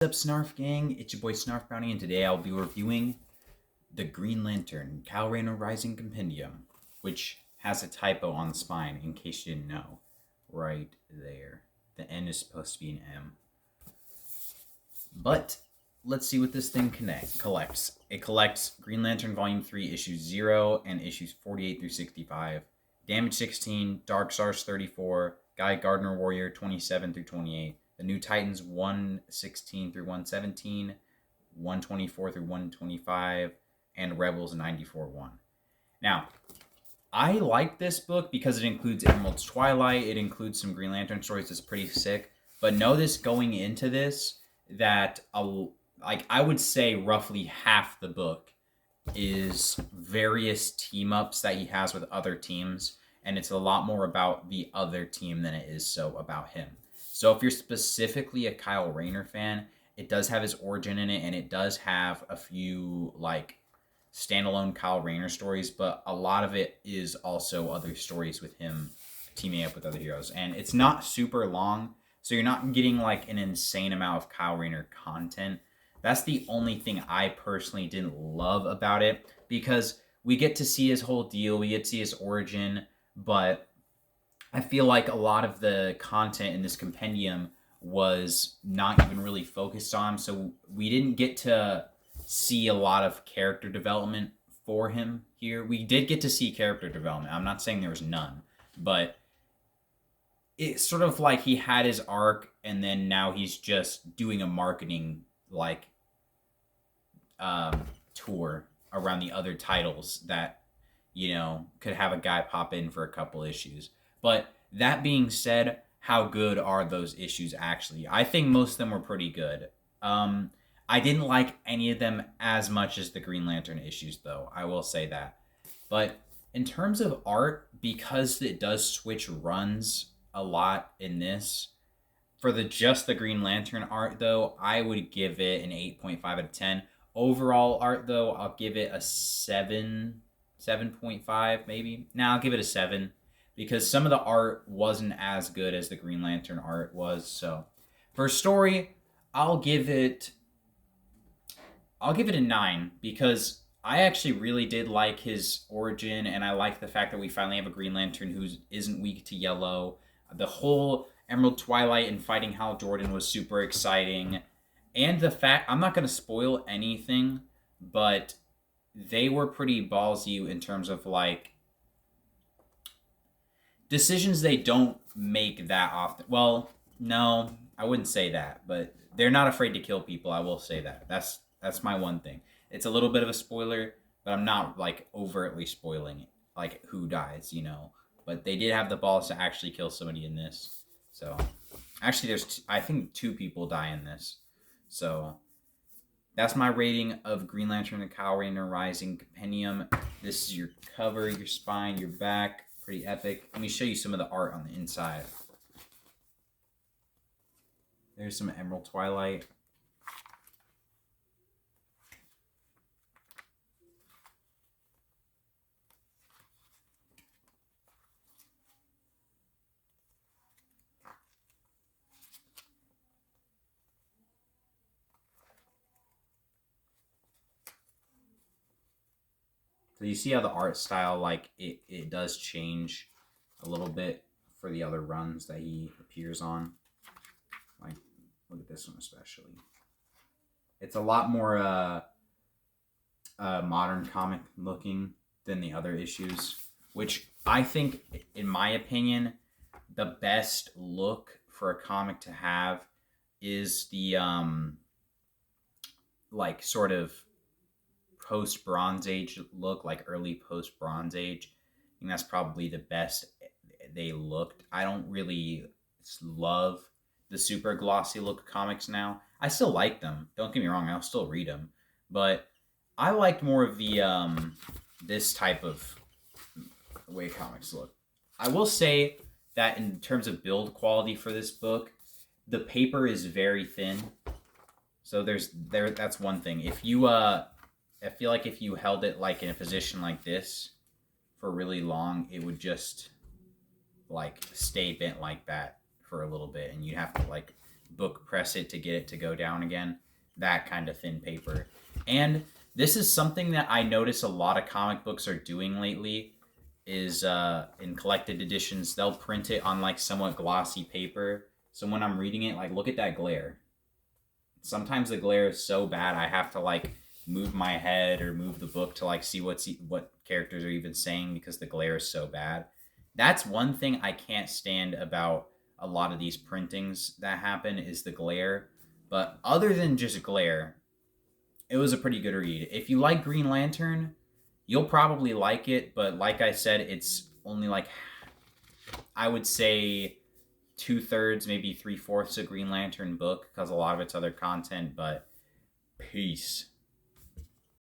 What's up, Snarf Gang? It's your boy Snarf Brownie, and today I'll be reviewing the Green Lantern Kyle Rayner Rising compendium, which has a typo on the spine, in case you didn't know. Right there. The N is supposed to be an M. But let's see what this thing collects. It collects Green Lantern Volume 3, Issues 0 and Issues 48 through 65, Damage 16, Dark Stars 34, Guy Gardner Warrior 27 through 28, The New Titans 116 through 117, 124 through 125, and Rebels 94-1. Now, I like this book because it includes Emerald's Twilight, it includes some Green Lantern stories that's pretty sick, but know this going into this, that I would say roughly half the book is various team-ups that he has with other teams, and it's a lot more about the other team than it is so about him. So if you're specifically a Kyle Rayner fan, it does have his origin in it, and it does have a few standalone Kyle Rayner stories, but a lot of it is also other stories with him teaming up with other heroes. And it's not super long, so you're not getting an insane amount of Kyle Rayner content. That's the only thing I personally didn't love about it, because we get to see his whole deal, we get to see his origin, but I feel like a lot of the content in this compendium was not even really focused on him, so we didn't get to see a lot of character development for him here. We did get to see character development. I'm not saying there was none, but it's sort of like he had his arc, and then now he's just doing a marketing tour around the other titles that, could have a guy pop in for a couple issues. But that being said, how good are those issues actually? I think most of them were pretty good. I didn't like any of them as much as the Green Lantern issues, though. I will say that. But in terms of art, because it does switch runs a lot in this, for just the Green Lantern art, though, I would give it an 8.5 out of 10. Overall art, though, I'll give it a 7.5 maybe. Now I'll give it a 7, because some of the art wasn't as good as the Green Lantern art was. So for story, I'll give it a 9, because I actually really did like his origin, and I like the fact that we finally have a Green Lantern who isn't weak to yellow. The whole Emerald Twilight and fighting Hal Jordan was super exciting. And the fact, I'm not going to spoil anything, but they were pretty ballsy in terms of decisions they don't make that often. Well, no, I wouldn't say that, but they're not afraid to kill people. I will say that. That's my one thing. It's a little bit of a spoiler, but I'm not overtly spoiling it, who dies, But they did have the balls to actually kill somebody in this. So actually, I think 2 people die in this. So that's my rating of Green Lantern and Kyle Rayner Rising compendium. This is your cover, your spine, your back. Pretty epic. Let me show you some of the art on the inside. There's some Emerald Twilight. So you see how the art style, it does change a little bit for the other runs that he appears on. Look at this one especially. It's a lot more modern comic looking than the other issues, which I think, in my opinion, the best look for a comic to have is the sort of post Bronze Age look, early post Bronze Age. I think that's probably the best they looked. I don't really love the super glossy look comics now. I still like them. Don't get me wrong. I'll still read them, but I liked more of the this type of way comics look. I will say that in terms of build quality for this book, the paper is very thin. So that's one thing. If you I feel like if you held it in a position like this for really long, it would just stay bent like that for a little bit, and you'd have to book press it to get it to go down again. That kind of thin paper. And this is something that I notice a lot of comic books are doing lately is in collected editions they'll print it on like somewhat glossy paper. So when I'm reading it, like look at that glare. Sometimes the glare is so bad I have to like move my head or move the book to like see what characters are even saying because the glare is so bad. That's one thing I can't stand about a lot of these printings that happen is the glare. But other than just glare, it was a pretty good read. If you like Green Lantern, you'll probably like it, but like I said, it's only like I would say 2/3, maybe 3/4 a Green Lantern book because a lot of it's other content. But peace.